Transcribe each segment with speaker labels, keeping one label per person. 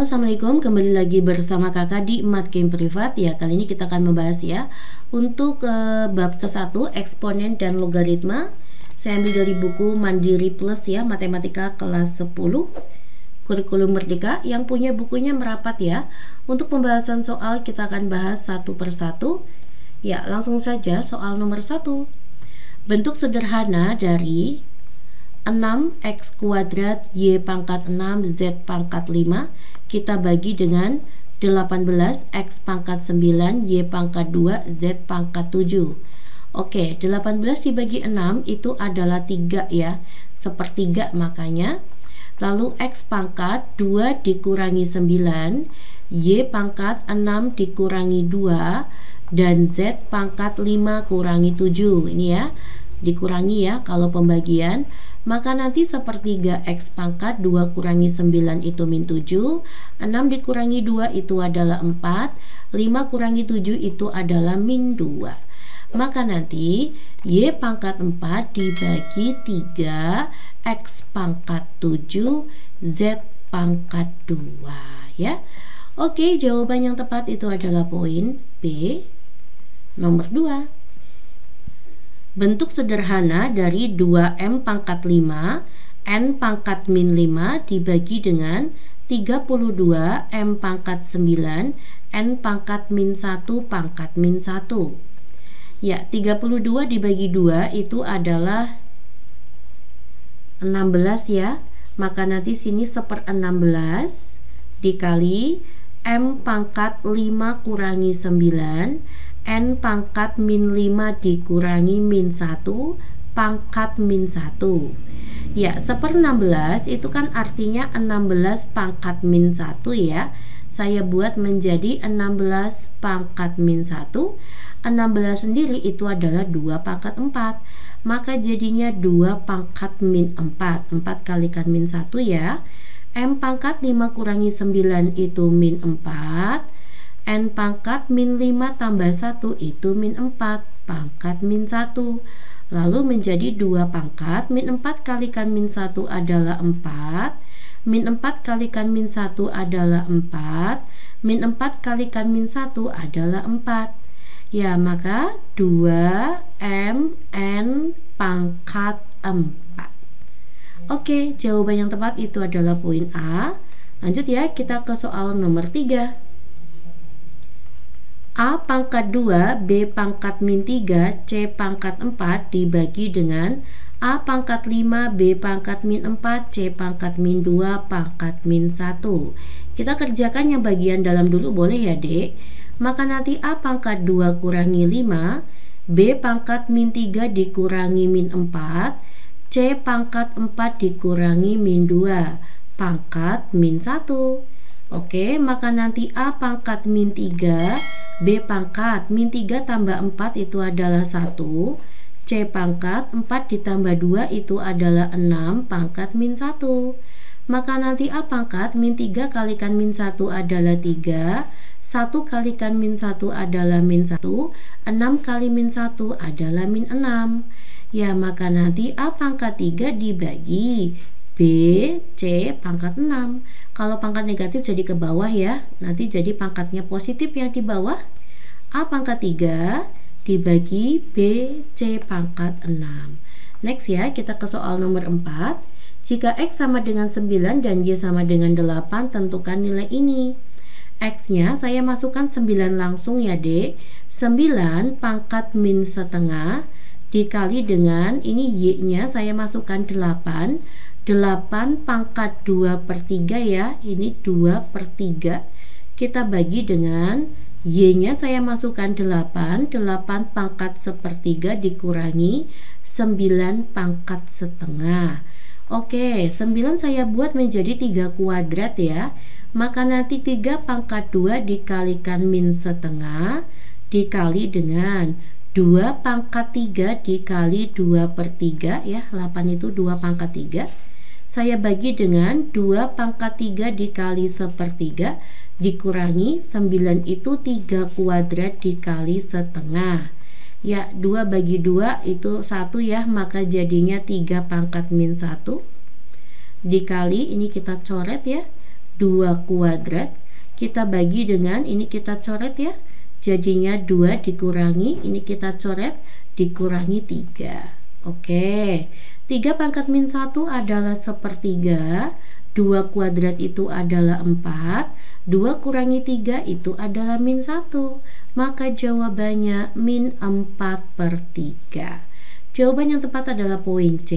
Speaker 1: Halo, assalamualaikum. Kembali lagi bersama kakak di Mat Game Privat. Ya, kali ini kita akan membahas ya untuk bab ke-1 eksponen dan logaritma. Saya ambil dari buku Mandiri Plus ya, Matematika kelas 10 Kurikulum Merdeka. Yang punya bukunya merapat ya. Untuk pembahasan soal kita akan bahas satu persatu. Ya, langsung saja soal nomor 1. Bentuk sederhana dari 6x kuadrat y pangkat 6 z pangkat 5 kita bagi dengan 18x pangkat 9 y pangkat 2 z pangkat 7. Oke, 18 dibagi 6 itu adalah 3 ya, sepertiga makanya. Lalu x pangkat 2 dikurangi 9, y pangkat 6 dikurangi 2, dan z pangkat 5 kurangi 7. Ini ya, dikurangi ya kalau pembagian. Maka nanti sepertiga x pangkat 2 kurangi 9 itu min 7, 6 dikurangi 2 itu adalah 4, 5 kurangi 7 itu adalah min 2. Maka nanti y pangkat 4 dibagi 3, x pangkat 7, z pangkat 2 ya. Oke, jawaban yang tepat itu adalah poin B nomor 2. Bentuk sederhana dari 2m pangkat 5 n pangkat min 5 dibagi dengan 32 m pangkat 9 n pangkat min 1 pangkat min 1. Ya, 32 dibagi 2 itu adalah 16 ya. Maka nanti sini 1/16 dikali m pangkat 5 kurangi 9 n pangkat min 5 dikurangi min 1 pangkat min 1. Ya, 1/16 itu kan artinya 16 pangkat min 1 ya. Saya buat menjadi 16 pangkat min 1. 16 sendiri itu adalah 2 pangkat 4. Maka jadinya 2 pangkat min 4. 4 kalikan min 1 ya. M pangkat 5 kurangi 9 itu min 4. N pangkat min 5 tambah 1 itu min 4 pangkat min 1. Lalu menjadi 2 pangkat min 4 kalikan min 1 adalah 4. Min 4 kalikan min 1 adalah 4. Min 4 kalikan min 1 adalah 4. Ya, maka 2m n pangkat 4. Oke, jawaban yang tepat itu adalah poin A. Lanjut ya, kita ke soal nomor 3. A pangkat 2 B pangkat min 3 C pangkat 4 dibagi dengan A pangkat 5 B pangkat min 4 C pangkat min 2 pangkat min 1. Kita kerjakan yang bagian dalam dulu boleh ya dek. Maka nanti A pangkat 2 kurangi 5 B pangkat min 3 dikurangi min 4 C pangkat 4 dikurangi min 2 pangkat min 1. Oke, maka nanti A pangkat min 3 B pangkat min 3 tambah 4 itu adalah 1. C pangkat 4 ditambah 2 itu adalah 6 pangkat min 1. Maka nanti A pangkat min 3 kalikan min 1 adalah 3. 1 kalikan min 1 adalah min 1. 6 kali min 1 adalah min 6. Ya, maka nanti A pangkat 3 dibagi B, C pangkat 6. Kalau pangkat negatif jadi ke bawah ya. Nanti jadi pangkatnya positif yang di bawah. A pangkat 3 dibagi B, C pangkat 6. Next ya, kita ke soal nomor 4. Jika X sama dengan 9 dan Y sama dengan 8, tentukan nilai ini. X-nya saya masukkan 9 langsung ya dek. 9 pangkat min setengah dikali dengan ini Y-nya saya masukkan 8. 8 pangkat 2/3 ya. Ini 2/3. Kita bagi dengan Y-nya saya masukkan 8. 8 pangkat 1/3 dikurangi 9 pangkat setengah. Oke, 9 saya buat menjadi 3 kuadrat ya. Maka nanti 3 pangkat 2 dikalikan min setengah dikali dengan 2 pangkat 3 dikali 2/3 ya. 8 itu 2 pangkat 3. Saya bagi dengan 2 pangkat 3 dikali 1/3 dikurangi 9 itu 3 kuadrat dikali setengah. Ya, 2 bagi 2 itu 1 ya, maka jadinya 3 pangkat min 1 dikali, ini kita coret ya, 2 kuadrat, kita bagi dengan, ini kita coret ya, jadinya 2 dikurangi, ini kita coret, dikurangi 3. Oke, 3 pangkat min 1 adalah sepertiga, 2 kuadrat itu adalah 4, 2 kurangi 3 itu adalah min 1, maka jawabannya min 4/3. Jawaban yang tepat adalah poin C.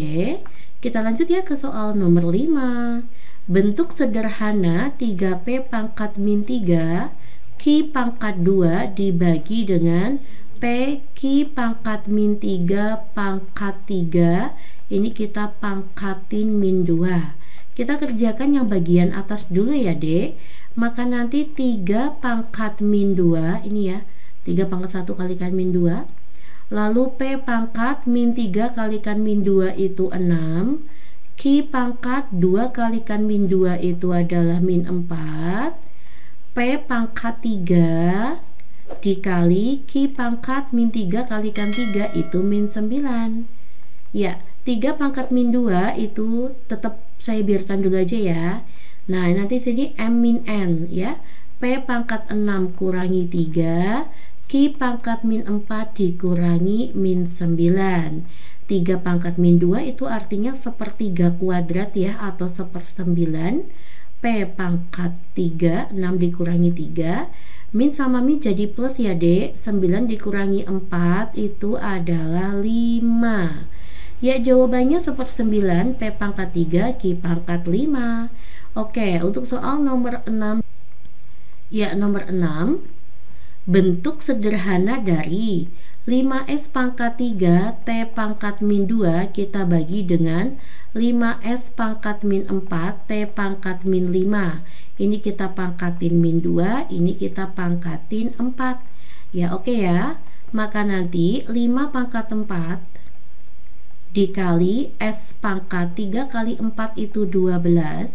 Speaker 1: Kita lanjut ya ke soal nomor 5. Bentuk sederhana 3P pangkat min 3 Q pangkat 2 dibagi dengan P Q pangkat min 3 pangkat 3. Ini kita pangkatin min 2. Kita kerjakan yang bagian atas dulu ya dek. Maka nanti 3 pangkat min 2, ini ya, 3 pangkat 1 kalikan min 2. Lalu P pangkat min 3 kalikan min 2 itu 6. Q pangkat 2 kalikan min 2 itu adalah min 4. P pangkat 3 dikali Q pangkat min 3 kalikan 3 itu min 9. Ya, 3 pangkat min 2 itu tetap saya biarkan dulu aja ya. Nah, nanti sini M min N ya. P pangkat 6 kurangi 3, Q pangkat min 4 dikurangi min 9. 3 pangkat min 2 itu artinya sepertiga kuadrat ya, atau 1/9. P pangkat 3, 6 dikurangi 3. Min sama min jadi plus ya dek. 9 dikurangi 4 itu adalah 5. Ya, jawabannya 1/9, P pangkat 3, Q pangkat 5. Oke, untuk soal nomor 6. Ya, nomor 6. Bentuk sederhana dari 5S pangkat 3 T pangkat min 2 kita bagi dengan 5S pangkat min 4 T pangkat min 5. Ini kita pangkatin min 2, ini kita pangkatin 4. Ya, oke ya. Maka nanti 5 pangkat 4 dikali S pangkat 3 kali 4 itu 12.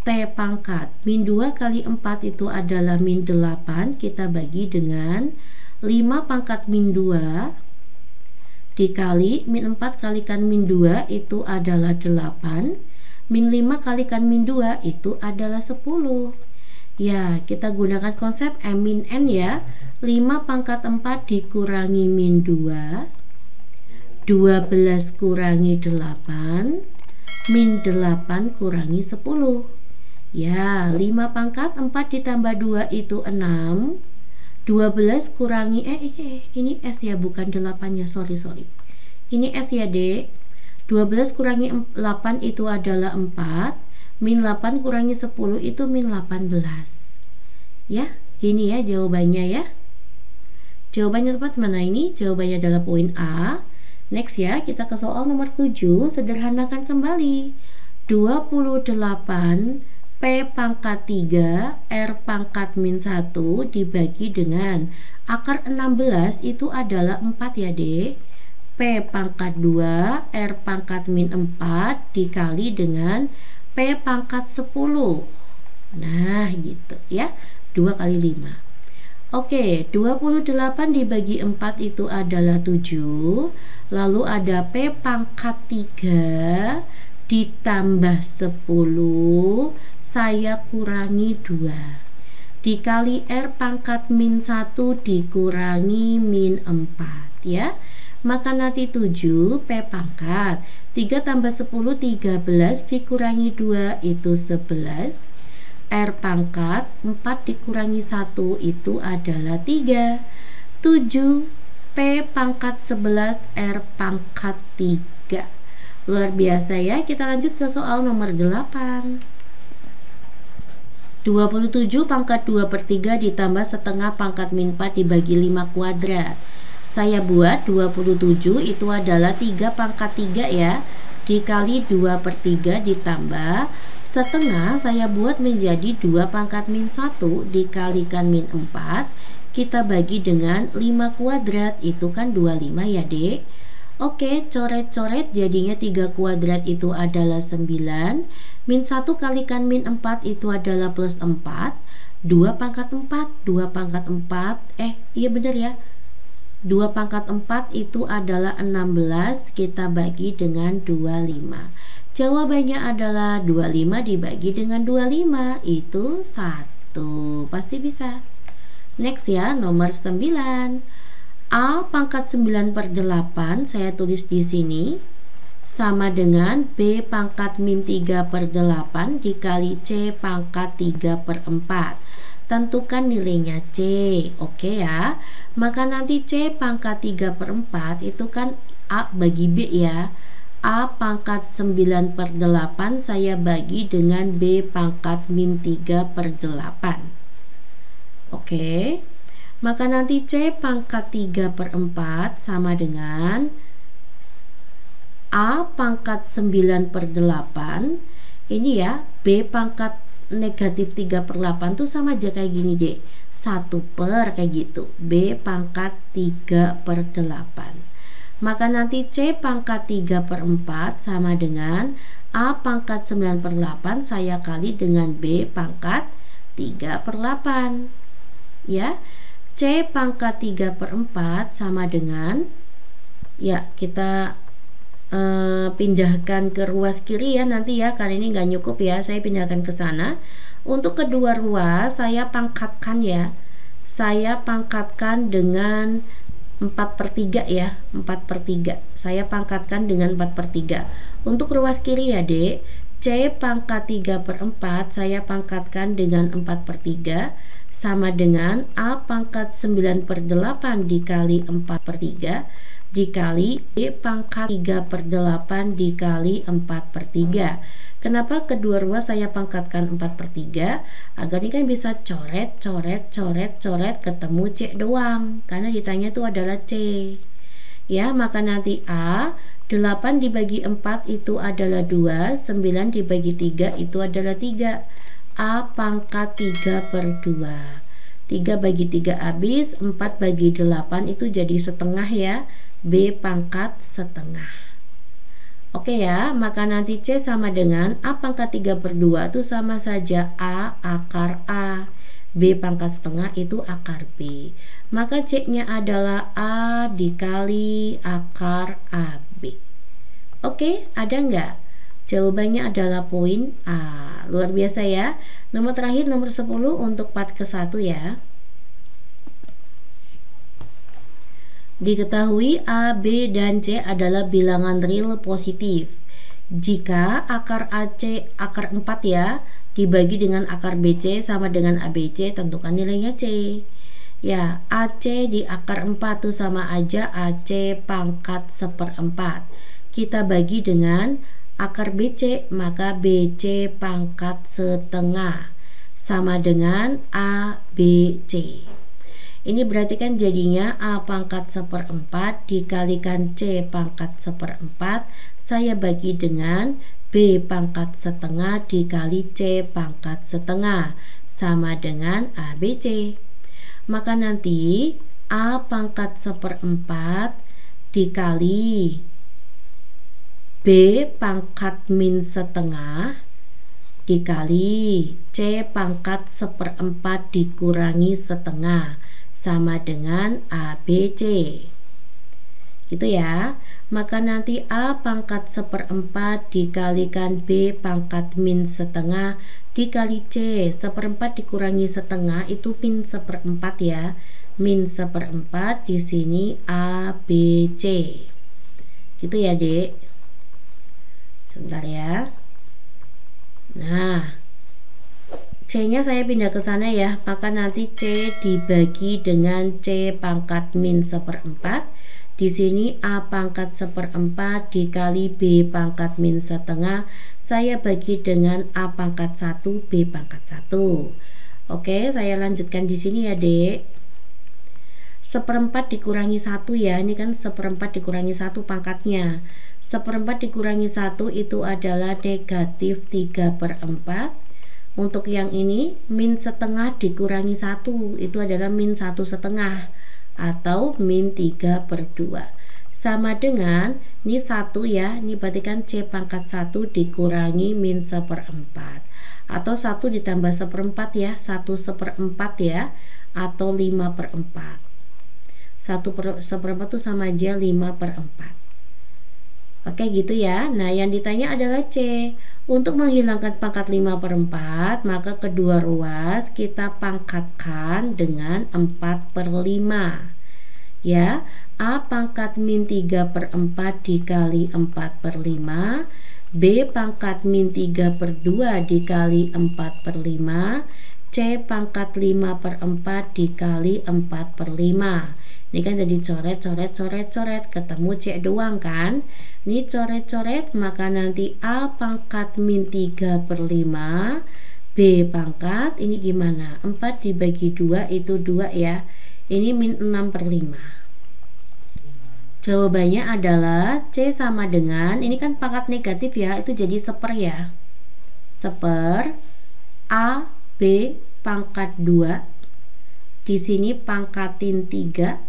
Speaker 1: T pangkat min 2 kali 4 itu adalah min 8. Kita bagi dengan 5 pangkat min 2 dikali min 4 kalikan min 2 itu adalah 8. Min 5 kalikan min 2 itu adalah 10. Ya, kita gunakan konsep M min N ya. 5 pangkat 4 dikurangi min 2, 12 kurangi 8, min 8 kurangi 10. Ya, 5 pangkat 4 ditambah 2 itu 6. 12 kurangi ini S ya, bukan 8-nya, sorry. Ini S ya dek. 12 kurangi 8 itu adalah 4. Min 8 kurangi 10 itu min 18. Ya, ini ya jawabannya ya. Jawabannya tepat mana ini? Jawabannya adalah poin A. Next ya, kita ke soal nomor 7. Sederhanakan kembali. 28 P pangkat 3 R pangkat min 1 dibagi dengan akar 16 itu adalah 4 ya dek. P pangkat 2 R pangkat min 4 dikali dengan P pangkat 10. Nah gitu ya, 2 kali 5. Oke, 28 dibagi 4 itu adalah 7. Lalu ada P pangkat 3 ditambah 10 saya kurangi 2 dikali R pangkat min 1 dikurangi min 4 ya. Maka nanti 7 P pangkat 3 tambah 10 13 dikurangi 2 itu 11. R pangkat 4 dikurangi 1 itu adalah 3. 7 P pangkat 11 R pangkat 3. Luar biasa ya. Kita lanjut ke soal nomor 8. 27 pangkat 2/3 ditambah setengah pangkat min 4 dibagi 5 kuadrat. Saya buat 27 itu adalah 3 pangkat 3 ya, dikali 2/3 ditambah setengah saya buat menjadi 2 pangkat min 1 dikalikan min 4. Kita bagi dengan 5 kuadrat, itu kan 25 ya dek. Oke, coret-coret jadinya 3 kuadrat itu adalah 9. Min 1 kalikan min 4 itu adalah plus 4. 2 pangkat 4, 2 pangkat 4, iya bener ya, 2 pangkat 4 itu adalah 16. Kita bagi dengan 25. Jawabannya adalah 25 dibagi dengan 25 itu 1. Pasti bisa. Next ya, nomor 9. A pangkat 9 per 8 saya tulis di sini sama dengan B pangkat min 3 per 8 dikali C pangkat 3 per 4. Tentukan nilainya C. Oke ya. Maka nanti C pangkat 3 per 4 itu kan A bagi B ya. A pangkat 9 per 8 saya bagi dengan B pangkat min 3 per 8. Oke. Maka nanti C pangkat 3 per 4 sama dengan A pangkat 9 per 8. Ini ya, B pangkat negatif 3 per 8 tuh sama aja kayak gini deh, 1 per kayak gitu, B pangkat 3 per 8. Maka nanti C pangkat 3 per 4 sama dengan A pangkat 9 per 8 saya kali dengan B pangkat 3 per 8. Ya, C pangkat 3 per 4 sama dengan, ya kita pindahkan ke ruas kiri ya nanti ya, kali ini nggak nyukup ya, saya pindahkan ke sana. Untuk kedua ruas saya pangkatkan ya, saya pangkatkan dengan 4/3 ya, 4/3 saya pangkatkan dengan 4/3. Untuk ruas kiri ya dek, C pangkat 3 per 4 saya pangkatkan dengan 4/3 sama dengan A pangkat 9 per 8 dikali 4/3 dikali B pangkat 3 per 8 dikali 4/3. Kenapa kedua ruas saya pangkatkan 4/3? Agar ini kan bisa coret, ketemu C doang. Karena ditanya itu adalah C. Ya, maka nanti A, 8 dibagi 4 itu adalah 2, 9 dibagi 3 itu adalah 3. A pangkat 3 per 2. 3 bagi 3 habis, 4 bagi 8 itu jadi setengah ya. B pangkat setengah. Oke ya, maka nanti C sama dengan A pangkat 3 per 2 itu sama saja A akar A. B pangkat setengah itu akar B. Maka C-nya adalah A dikali akar AB. Oke, ada nggak? Jawabannya adalah poin A. Luar biasa ya. Nomor terakhir, nomor 10 untuk part ke-1 ya. Diketahui A, B, dan C adalah bilangan real positif. Jika akar AC, akar 4 ya, dibagi dengan akar BC sama dengan ABC, tentukan nilainya C. Ya, AC di akar 4 itu sama aja AC pangkat 1/4. Kita bagi dengan akar BC, maka BC pangkat setengah sama dengan ABC. Ini berarti kan jadinya A pangkat 1/4 dikalikan C pangkat 1/4 saya bagi dengan B pangkat setengah dikali C pangkat setengah sama dengan ABC. Maka nanti A pangkat 1/4 dikali B pangkat min setengah dikali C pangkat 1/4 dikurangi setengah sama dengan ABC. Gitu ya. Maka nanti A pangkat 1/4 dikalikan B pangkat min setengah dikali C 1/4 dikurangi setengah itu min 1/4 ya. Min 1/4 di sini ABC. Gitu ya, Dek. Sebentar ya. Nah, C-nya saya pindah ke sana ya, maka nanti C dibagi dengan C pangkat min 1/4. Di sini A pangkat 1/4 dikali B pangkat min setengah, saya bagi dengan A pangkat 1, B pangkat 1. Oke, saya lanjutkan di sini ya, Dek. 1/4 dikurangi 1 ya, ini kan 1/4 dikurangi 1 pangkatnya. 1/4 dikurangi 1 itu adalah negatif 3/4. Untuk yang ini min setengah dikurangi 1 itu adalah min 1/2 atau min 3/2 sama dengan ini 1 ya, ini berarti kan C pangkat 1 dikurangi min 1/4 atau 1 ditambah 1/4 ya, 1/4 ya, atau 5/4. 1/4 itu sama aja 5/4. Oke gitu ya. Nah yang ditanya adalah C. Untuk menghilangkan pangkat 5/4, maka kedua ruas kita pangkatkan dengan 4/5. Ya, A pangkat min 3/4 dikali 4/5, B pangkat min 3/2 dikali 4/5, C pangkat 5/4 dikali 4/5. Ini kan jadi coret, ketemu C doang kan. Ini coret-coret, maka nanti A pangkat min 3/5, B pangkat, ini gimana? 4 dibagi 2 itu 2 ya. Ini min 6/5. Jawabannya adalah C sama dengan, ini kan pangkat negatif ya, itu jadi seper ya. Seper A, B pangkat 2. Di sini pangkatin 3,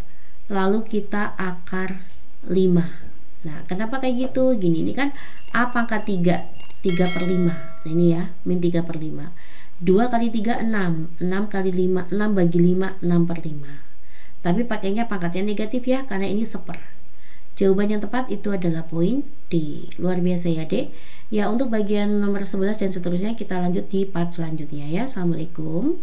Speaker 1: lalu kita akar 5. Nah, kenapa kayak gitu? Gini, ini kan A pangkat 3/5. Nah, ini ya, min 3/5. 2 kali 3, 6. 6 kali 5, 6 bagi 5, 6/5. Tapi pakainya pangkatnya negatif ya, karena ini seper. Jawaban yang tepat itu adalah poin D. Luar biasa ya, Dek. Ya, untuk bagian nomor 11 dan seterusnya kita lanjut di part selanjutnya ya. Assalamualaikum.